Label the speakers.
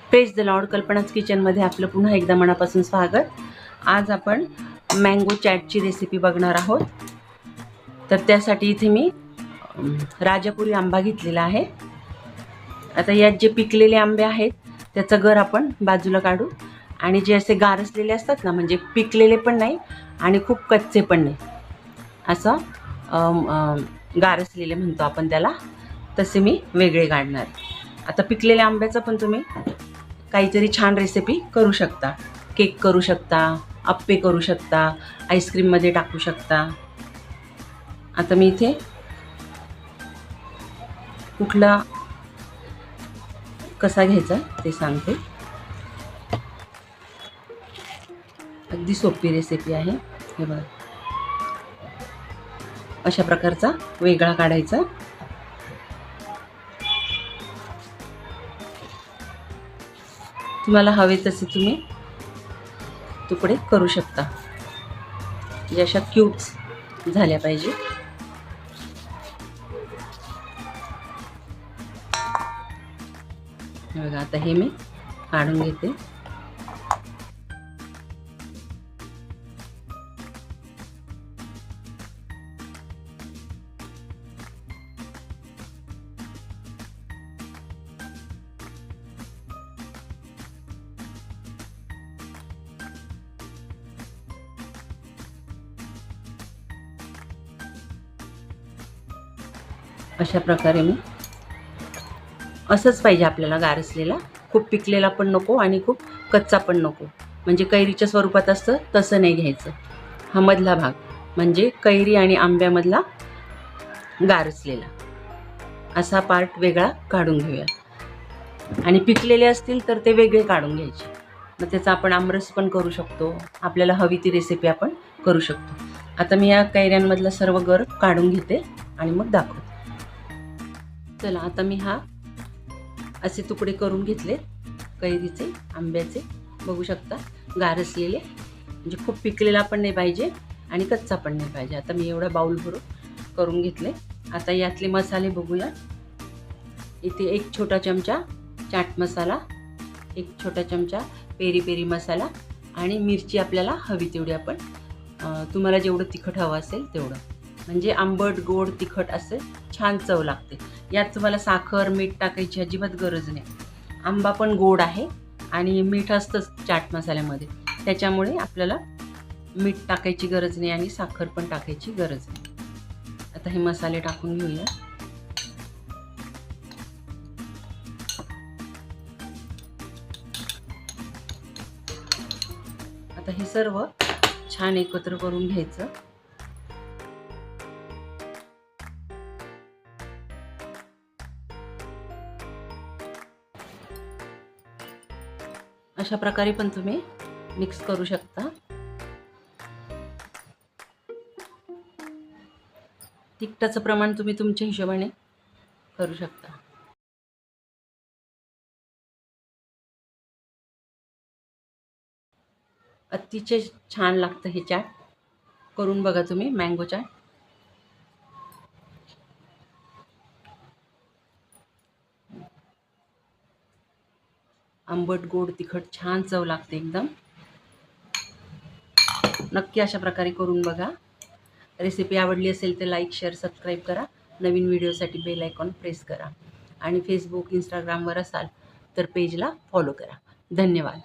Speaker 1: Praise the Lord. कल्पनाच किचनमध्ये आपलं पुन्हा एकदा मनापासून स्वागत. आज आपण मँगो चॅटची रेसिपी बघणार आहोत. तर त्यासाठी इथे मी राजापुरी आंबा घेतलेला आहे. आता यात जे पिकलेले आंबे आहेत त्याचं गर आपण बाजूला काढू आणि जे असे गारसलेले असतात ना, म्हणजे पिकलेले पण नाही आणि खूप कच्चे पण नाही, असं गारसलेले म्हणतो आपण त्याला, तसे मी वेगळे काढणार. आता पिकलेल्या आंब्याचं पण तुम्ही काहीतरी छान रेसिपी करू शकता. केक करू शकता, अप्पे करू शकता, आईस्क्रीममध्ये टाकू शकता. आता मी इथे कुठला कसा घ्यायचा ते सांगते. अगदी सोपी रेसिपी आहे. हे बघा, अशा प्रकारचा वेगळा काढायचा. तुम्हाला हवे तसे तुम्ही तुकडे करू शकता, म्हणजे अशा क्यूब्स झाल्या पाहिजे. बघा, आता हे मी काढून घेते. अशा प्रकारे मी, असंच पाहिजे आपल्याला गारसलेला. खूप पिकलेला पण नको आणि खूप कच्चा पण नको, म्हणजे कैरीच्या स्वरूपात असतं तसं नाही घ्यायचं. हा मधला भाग म्हणजे कैरी आणि आंब्यामधला गारसलेला असा पार्ट वेगळा काढून घेऊया. आणि पिकलेले असतील तर ते वेगळे काढून घ्यायचे. मग त्याचा आपण आमरस पण करू शकतो. आपल्याला हवी ती रेसिपी आपण करू शकतो. आता मी या कैऱ्यांमधला सर्व गर काढून घेते आणि मग दाखवते. चला, आता मी असे तुकडे करून घेतले कैरीचे, आंब्याचे. बघू शकता, गारसलेले, म्हणजे खूप पिकलेला पण नाही पाहिजे आणि कच्चा पण नाही पाहिजे. आता मी एवढा बाउल भरून करून घेतले. आता यातले मसाले बघूया. इथे 1 छोटा चमचा चाट मसाला, 1 छोटा चमचा पेरी पेरी मसाला आणि मिरची आपल्याला हवी तेवढी आपण, तुम्हाला जेवढं तिखट हवं असेल तेवढं, म्हणजे आंबट गोड तिखट असे छान चव लागते. यात तुम्हाला साखर मीठ टाकायची अजिबात गरज नाही. आंबा पण गोड आहे आणि मीठ असतंच चाट मसाल्यामध्ये, त्याच्यामुळे आपल्याला मीठ टाकायची गरज नाही आणि साखर पण टाकायची गरज नाही. आता हे मसाले टाकून घेऊया. आता हे सर्व छान एकत्र करून घ्यायचं. अशा प्रकारे पण तुम्ही मिक्स करू शकता. तिखटाचं प्रमाण तुम्ही तुमच्या हिशोबाने करू शकता. अतिशय छान लागतं हे चाट. करून बघा तुम्ही मँगो चाट. आंबट गोड तिखट छान चव लागते एकदम. नक्की अशा प्रकारे करून बघा. रेसिपी आवडली असेल तर लाईक शेअर सबस्क्राईब करा. नवीन व्हिडिओसाठी बेल आयकॉन प्रेस करा आणि फेसबुक इंस्टाग्रामवर असाल तर पेजला फॉलो करा. धन्यवाद.